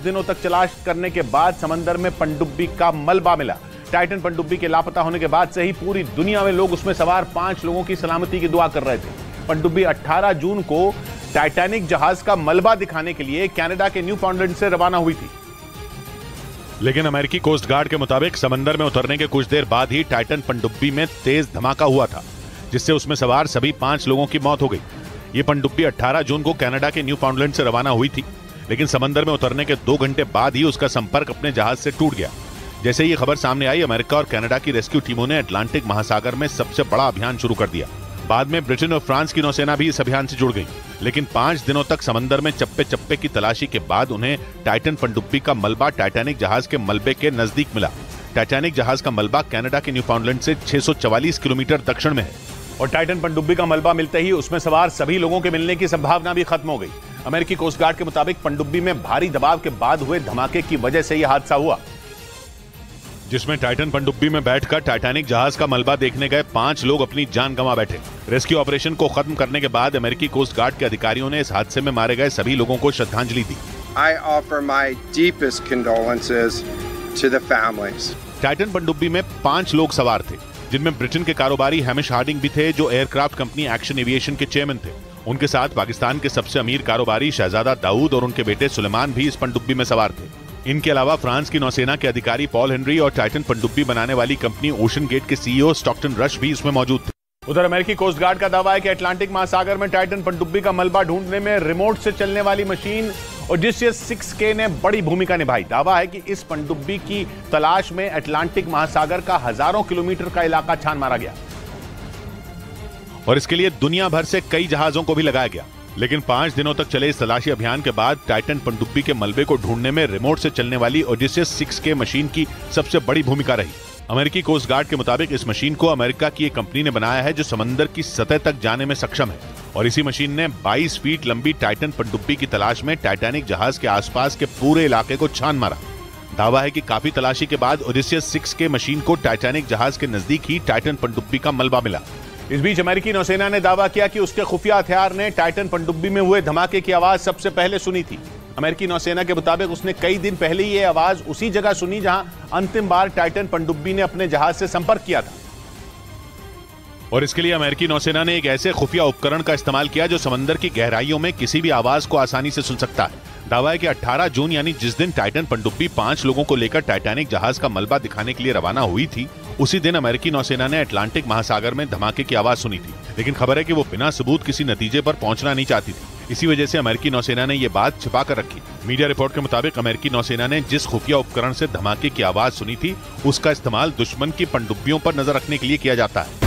दिनों तक तलाश करने के बाद समंदर में पनडुब्बी का मलबा मिला। टाइटन पनडुब्बी के लापता होने के बाद से ही पूरी दुनिया में लोग उसमें सवार 5 लोगों की सलामती की दुआ कर रहे थे। पनडुब्बी 18 जून को टाइटैनिक जहाज का मलबा दिखाने के लिए कनाडा के न्यू फाउंडलैंड से रवाना हुई थी। लेकिन अमेरिकी कोस्ट गार्ड के मुताबिक समंदर में उतरने के कुछ देर बाद ही टाइटन पनडुब्बी में तेज धमाका हुआ था, जिससे उसमें सवार सभी 5 लोगों की मौत हो गई। ये पनडुब्बी 18 जून को कनाडा के न्यू फाउंडलैंड से रवाना हुई थी, लेकिन समंदर में उतरने के 2 घंटे बाद ही उसका संपर्क अपने जहाज से टूट गया। जैसे ये खबर सामने आई, अमेरिका और कनाडा की रेस्क्यू टीमों ने अटलांटिक महासागर में सबसे बड़ा अभियान शुरू कर दिया। बाद में ब्रिटेन और फ्रांस की नौसेना भी इस अभियान से जुड़ गई, लेकिन 5 दिनों तक समंदर में चप्पे चप्पे की तलाशी के बाद उन्हें टाइटन पनडुब्बी का मलबा टाइटैनिक जहाज के मलबे के नजदीक मिला। टाइटैनिक जहाज का मलबा कनाडा के न्यू फाउंडलैंड से 644 किलोमीटर दक्षिण में है और टाइटन पनडुब्बी का मलबा मिलते ही उसमें सवार सभी लोगों के मिलने की संभावना भी खत्म हो गई। अमेरिकी कोस्ट गार्ड के मुताबिक पनडुब्बी में भारी दबाव के बाद हुए धमाके की वजह से यह हादसा हुआ, जिसमें टाइटन पनडुब्बी में बैठकर टाइटैनिक जहाज का मलबा देखने गए 5 लोग अपनी जान गंवा बैठे। रेस्क्यू ऑपरेशन को खत्म करने के बाद अमेरिकी कोस्ट गार्ड के अधिकारियों ने इस हादसे में मारे गए सभी लोगों को श्रद्धांजलि दी। I offer my deepest condolences to the families. Titan पनडुब्बी में 5 लोग सवार थे, जिनमें ब्रिटेन के कारोबारी हैमिश हार्डिंग भी थे, जो एयरक्राफ्ट कंपनी एक्शन एविएशन के चेयरमैन थे। उनके साथ पाकिस्तान के सबसे अमीर कारोबारी शहजादा दाऊद और उनके बेटे सुलेमान भी इस पनडुब्बी में सवार थे। इनके अलावा फ्रांस की नौसेना के अधिकारी पॉल हेनरी और टाइटन पनडुब्बी बनाने वाली कंपनी ओशन गेट के सीईओ स्टॉकटन रश भी इसमें मौजूद थे। उधर अमेरिकी कोस्ट गार्ड का दावा है कि अटलांटिक महासागर में टाइटन पनडुब्बी का मलबा ढूंढने में रिमोट से चलने वाली मशीन ओडिसियस 6K ने बड़ी भूमिका निभाई। दावा है कि इस पनडुब्बी की तलाश में अटलांटिक महासागर का हजारों किलोमीटर का इलाका छान मारा गया और इसके लिए दुनिया भर से कई जहाजों को भी लगाया गया। लेकिन 5 दिनों तक चले इस तलाशी अभियान के बाद टाइटन पनडुब्बी के मलबे को ढूंढने में रिमोट से चलने वाली ओडिसियस 6K मशीन की सबसे बड़ी भूमिका रही। अमेरिकी कोस्ट गार्ड के मुताबिक इस मशीन को अमेरिका की एक कंपनी ने बनाया है, जो समंदर की सतह तक जाने में सक्षम है, और इसी मशीन ने 22 फीट लंबी टाइटन पनडुब्बी की तलाश में टाइटैनिक जहाज के आसपास के पूरे इलाके को छान मारा। दावा है कि काफी तलाशी के बाद ओडिसियस 6K मशीन को टाइटैनिक जहाज के नजदीक ही टाइटन पनडुब्बी का मलबा मिला। इस बीच अमेरिकी नौसेना ने दावा किया कि उसके खुफिया हथियार ने टाइटन पनडुब्बी में हुए धमाके की आवाज सबसे पहले सुनी थी। अमेरिकी नौसेना के मुताबिक उसने कई दिन पहले ये आवाज उसी जगह सुनी जहां अंतिम बार टाइटन पनडुब्बी ने अपने जहाज से संपर्क किया था। और इसके लिए अमेरिकी नौसेना ने एक ऐसे खुफिया उपकरण का इस्तेमाल किया जो समंदर की गहराइयों में किसी भी आवाज को आसानी से सुन सकता है। दावा है कि 18 जून यानी जिस दिन टाइटन पनडुब्बी 5 लोगों को लेकर टाइटैनिक जहाज का मलबा दिखाने के लिए रवाना हुई थी, उसी दिन अमेरिकी नौसेना ने अटलांटिक महासागर में धमाके की आवाज सुनी थी। लेकिन खबर है कि वो बिना सबूत किसी नतीजे पर पहुंचना नहीं चाहती थी। इसी वजह से अमेरिकी नौसेना ने ये बात छिपा कर रखी। मीडिया रिपोर्ट के मुताबिक अमेरिकी नौसेना ने जिस खुफिया उपकरण से धमाके की आवाज सुनी थी, उसका इस्तेमाल दुश्मन की पनडुब्बियों पर नजर रखने के लिए किया जाता है।